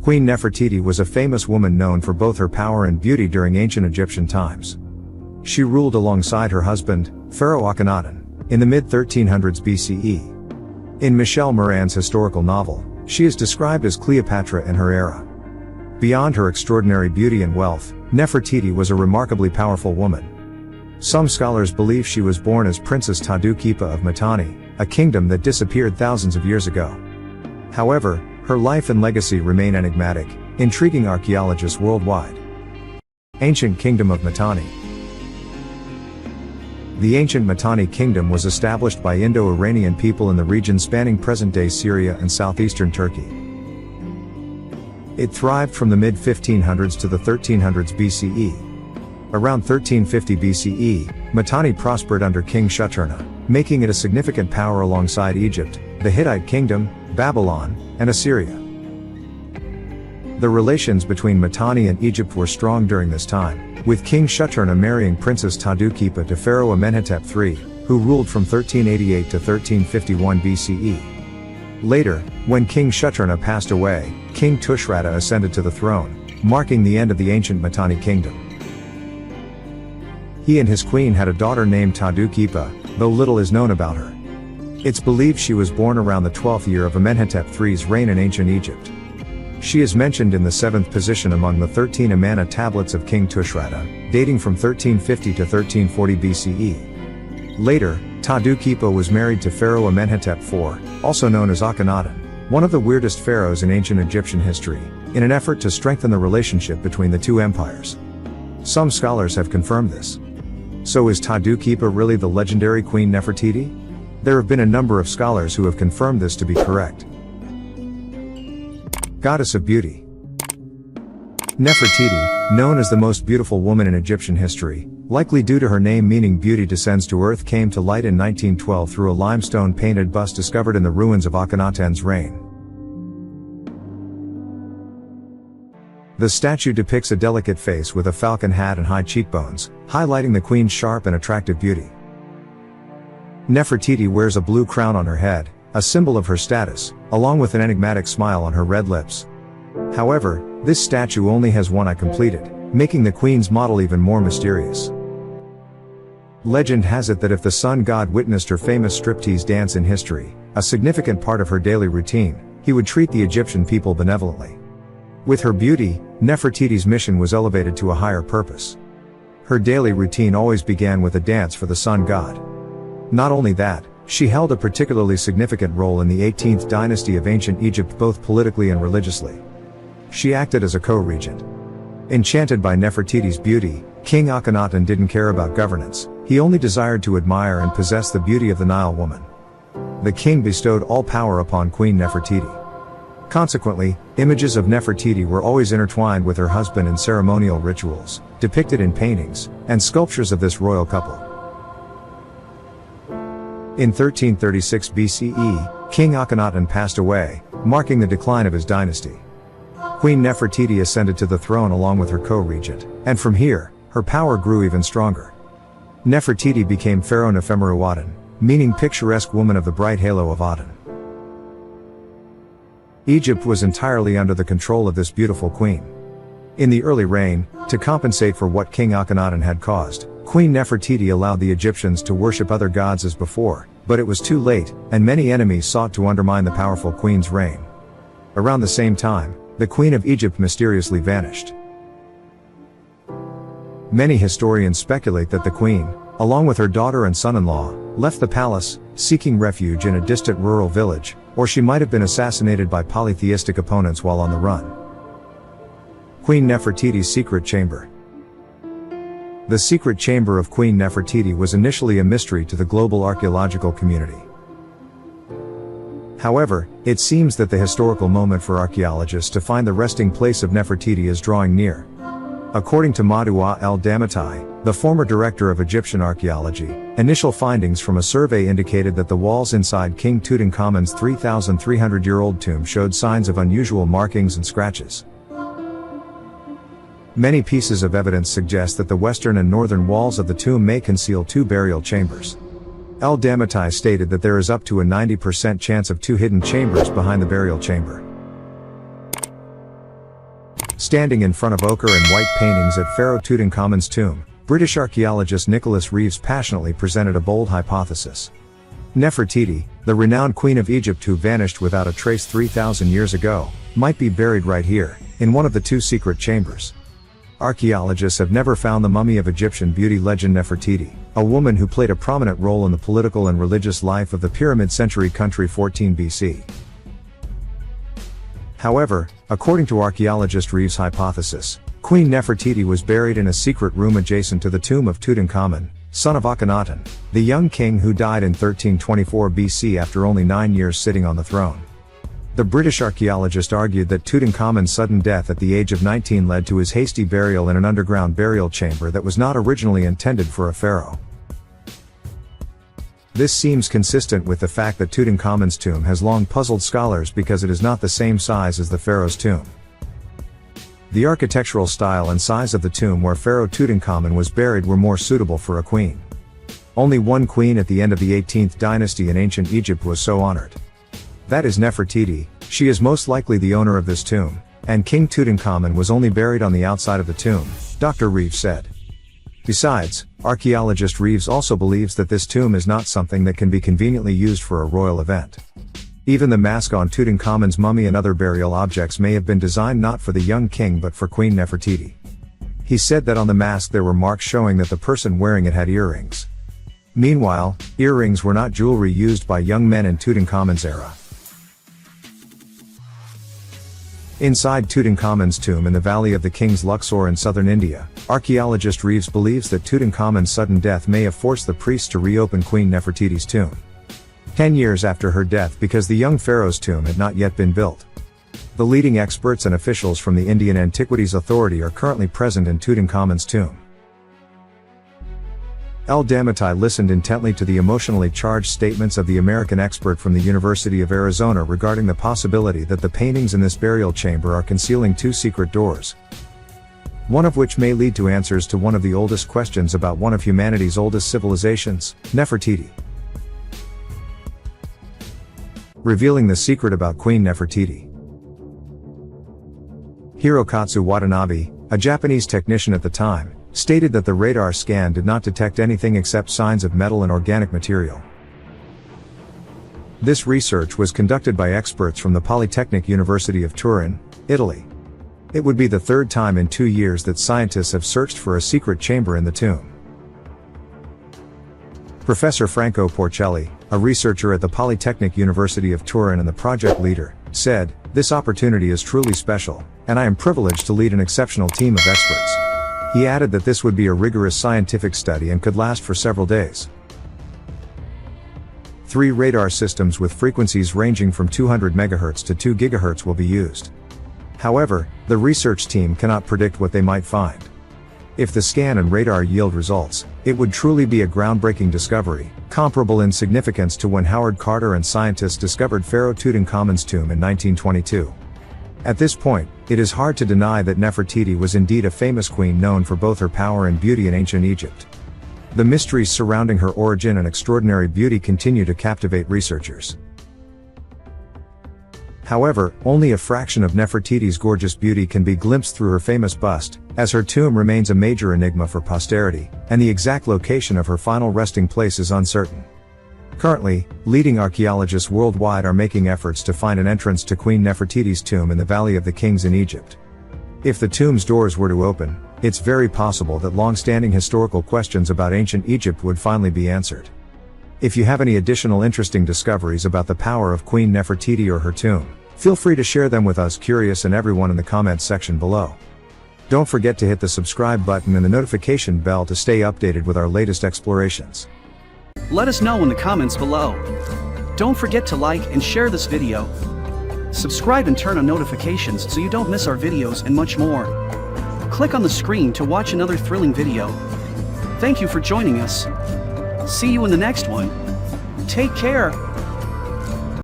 Queen Nefertiti was a famous woman known for both her power and beauty during ancient Egyptian times. She ruled alongside her husband, Pharaoh Akhenaten, in the mid-1300s BCE. In Michel Moran's historical novel, she is described as Cleopatra in her era. Beyond her extraordinary beauty and wealth, Nefertiti was a remarkably powerful woman. Some scholars believe she was born as Princess Tadu-Kipa of Mitanni, a kingdom that disappeared thousands of years ago. However, her life and legacy remain enigmatic, intriguing archaeologists worldwide. Ancient Kingdom of Mitanni. The ancient Mitanni kingdom was established by Indo-Iranian people in the region spanning present-day Syria and southeastern Turkey. It thrived from the mid-1500s to the 1300s BCE. Around 1350 BCE, Mitanni prospered under King Shuturna, making it a significant power alongside Egypt, the Hittite kingdom, Babylon, and Assyria. The relations between Mitanni and Egypt were strong during this time, with King Shuturna marrying Princess Tadu-Kipa to Pharaoh Amenhotep III, who ruled from 1388 to 1351 BCE. Later, when King Shuturna passed away, King Tushratta ascended to the throne, marking the end of the ancient Mitanni kingdom. He and his queen had a daughter named Tadu-Kipa, though little is known about her. It's believed she was born around the 12th year of Amenhotep III's reign in ancient Egypt. She is mentioned in the 7th position among the 13 Amanna tablets of King Tushratta, dating from 1350 to 1340 BCE. Later, Tadu-Kipa was married to Pharaoh Amenhotep IV, also known as Akhenaten, one of the weirdest pharaohs in ancient Egyptian history, in an effort to strengthen the relationship between the two empires. Some scholars have confirmed this. So is Tadu-Kipa really the legendary Queen Nefertiti? There have been a number of scholars who have confirmed this to be correct. Goddess of Beauty. Nefertiti, known as the most beautiful woman in Egyptian history, likely due to her name meaning beauty descends to earth, came to light in 1912 through a limestone painted bust discovered in the ruins of Akhenaten's reign. The statue depicts a delicate face with a falcon hat and high cheekbones, highlighting the queen's sharp and attractive beauty. Nefertiti wears a blue crown on her head, a symbol of her status, along with an enigmatic smile on her red lips. However, this statue only has one eye completed, making the queen's model even more mysterious. Legend has it that if the sun god witnessed her famous striptease dance in history, a significant part of her daily routine, he would treat the Egyptian people benevolently. With her beauty, Nefertiti's mission was elevated to a higher purpose. Her daily routine always began with a dance for the sun god. Not only that, she held a particularly significant role in the 18th dynasty of ancient Egypt both politically and religiously. She acted as a co-regent. Enchanted by Nefertiti's beauty, King Akhenaten didn't care about governance, he only desired to admire and possess the beauty of the Nile woman. The king bestowed all power upon Queen Nefertiti. Consequently, images of Nefertiti were always intertwined with her husband in ceremonial rituals, depicted in paintings and sculptures of this royal couple. In 1336 BCE, King Akhenaten passed away, marking the decline of his dynasty. Queen Nefertiti ascended to the throne along with her co-regent, and from here, her power grew even stronger. Nefertiti became Pharaoh Nefermeru Aten, meaning picturesque woman of the bright halo of Aten. Egypt was entirely under the control of this beautiful queen. In the early reign, to compensate for what King Akhenaten had caused, Queen Nefertiti allowed the Egyptians to worship other gods as before, but it was too late, and many enemies sought to undermine the powerful queen's reign. Around the same time, the Queen of Egypt mysteriously vanished. Many historians speculate that the queen, along with her daughter and son-in-law, left the palace, seeking refuge in a distant rural village, or she might have been assassinated by polytheistic opponents while on the run. Queen Nefertiti's secret chamber. The secret chamber of Queen Nefertiti was initially a mystery to the global archaeological community. However, it seems that the historical moment for archaeologists to find the resting place of Nefertiti is drawing near. According to Madua el-Damatai, the former director of Egyptian archaeology, initial findings from a survey indicated that the walls inside King Tutankhamun's 3,300-year-old tomb showed signs of unusual markings and scratches. Many pieces of evidence suggest that the western and northern walls of the tomb may conceal two burial chambers. El-Damatai stated that there is up to a 90% chance of two hidden chambers behind the burial chamber. Standing in front of ochre and white paintings at Pharaoh Tutankhamun's tomb, British archaeologist Nicholas Reeves passionately presented a bold hypothesis. Nefertiti, the renowned queen of Egypt who vanished without a trace 3,000 years ago, might be buried right here, in one of the two secret chambers. Archaeologists have never found the mummy of Egyptian beauty legend Nefertiti, a woman who played a prominent role in the political and religious life of the Pyramid Century country 14 BC. However, according to archaeologist Reeves' hypothesis, Queen Nefertiti was buried in a secret room adjacent to the tomb of Tutankhamun, son of Akhenaten, the young king who died in 1324 BC after only 9 years sitting on the throne. The British archaeologist argued that Tutankhamun's sudden death at the age of 19 led to his hasty burial in an underground burial chamber that was not originally intended for a pharaoh. This seems consistent with the fact that Tutankhamun's tomb has long puzzled scholars because it is not the same size as the pharaoh's tomb. The architectural style and size of the tomb where Pharaoh Tutankhamun was buried were more suitable for a queen. Only one queen at the end of the 18th dynasty in ancient Egypt was so honored. That is Nefertiti. She is most likely the owner of this tomb, and King Tutankhamun was only buried on the outside of the tomb, Dr. Reeves said. Besides, archaeologist Reeves also believes that this tomb is not something that can be conveniently used for a royal event. Even the mask on Tutankhamun's mummy and other burial objects may have been designed not for the young king but for Queen Nefertiti. He said that on the mask there were marks showing that the person wearing it had earrings. Meanwhile, earrings were not jewelry used by young men in Tutankhamun's era. Inside Tutankhamun's tomb in the Valley of the Kings Luxor in southern India, archaeologist Reeves believes that Tutankhamun's sudden death may have forced the priests to reopen Queen Nefertiti's tomb 10 years after her death because the young pharaoh's tomb had not yet been built. The leading experts and officials from the Indian Antiquities Authority are currently present in Tutankhamun's tomb. El-Damatai listened intently to the emotionally charged statements of the American expert from the University of Arizona regarding the possibility that the paintings in this burial chamber are concealing two secret doors, one of which may lead to answers to one of the oldest questions about one of humanity's oldest civilizations, Nefertiti. Revealing the secret about Queen Nefertiti. Hirokatsu Watanabe, a Japanese technician at the time, stated that the radar scan did not detect anything except signs of metal and organic material. This research was conducted by experts from the Polytechnic University of Turin, Italy. It would be the third time in 2 years that scientists have searched for a secret chamber in the tomb. Professor Franco Porcelli, a researcher at the Polytechnic University of Turin and the project leader, said, "This opportunity is truly special, and I am privileged to lead an exceptional team of experts." He added that this would be a rigorous scientific study and could last for several days. 3 radar systems with frequencies ranging from 200 MHz to 2 GHz will be used. However, the research team cannot predict what they might find. If the scan and radar yield results, it would truly be a groundbreaking discovery, comparable in significance to when Howard Carter and scientists discovered Pharaoh Tutankhamun's tomb in 1922. At this point, it is hard to deny that Nefertiti was indeed a famous queen known for both her power and beauty in ancient Egypt. The mysteries surrounding her origin and extraordinary beauty continue to captivate researchers. However, only a fraction of Nefertiti's gorgeous beauty can be glimpsed through her famous bust, as her tomb remains a major enigma for posterity, and the exact location of her final resting place is uncertain. Currently, leading archaeologists worldwide are making efforts to find an entrance to Queen Nefertiti's tomb in the Valley of the Kings in Egypt. If the tomb's doors were to open, it's very possible that long-standing historical questions about ancient Egypt would finally be answered. If you have any additional interesting discoveries about the power of Queen Nefertiti or her tomb, feel free to share them with us curious and everyone in the comments section below. Don't forget to hit the subscribe button and the notification bell to stay updated with our latest explorations. Let us know in the comments below. Don't forget to like and share this video. Subscribe and turn on notifications so you don't miss our videos and much more. Click on the screen to watch another thrilling video. Thank you for joining us. See you in the next one. Take care.